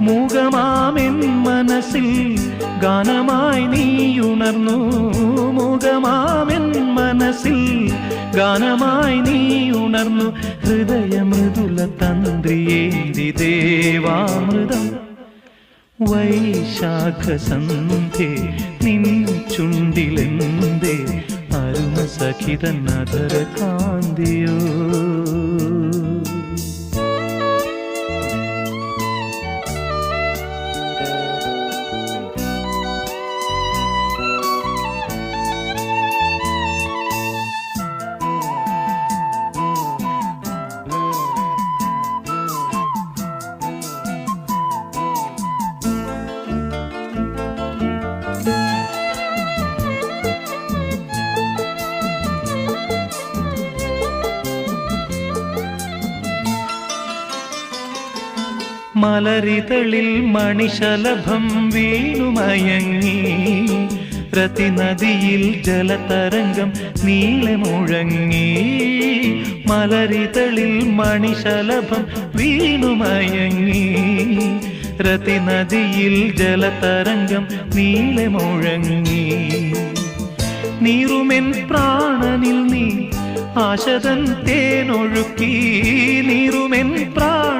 മൂകമാമെൻ മനസ്സിൽ ഗാനമായി നീയുണർന്നു. മൂകമാമെൻ മനസ്സിൽ ഗാനമായി നീയുണർന്നു. ഹൃദയമൃദുല തന്ത്രിയേന്തി ദേവാമൃതം വൈശാഖസന്ധ്യേ നിൻ ചുണ്ടിലെന്തേ അരുണ സഖിതൻ അധര കാന്തിയോ. മലരിതളിൽ മണിശലഭം വീണുമയങ്ങി. രതിനദിയിൽ ജലതരംഗം നീളെ മുഴങ്ങി. മലരിതളിൽ മണിശലഭം വീണുമയങ്ങി. രതിനദിയിൽ ജലതരംഗം നീളെ മുഴങ്ങി. നീറുമെൻ പ്രാണനിൽ നീ ആശതൻ തേനൊഴുക്കി. നീറുമെൻ പ്രാണ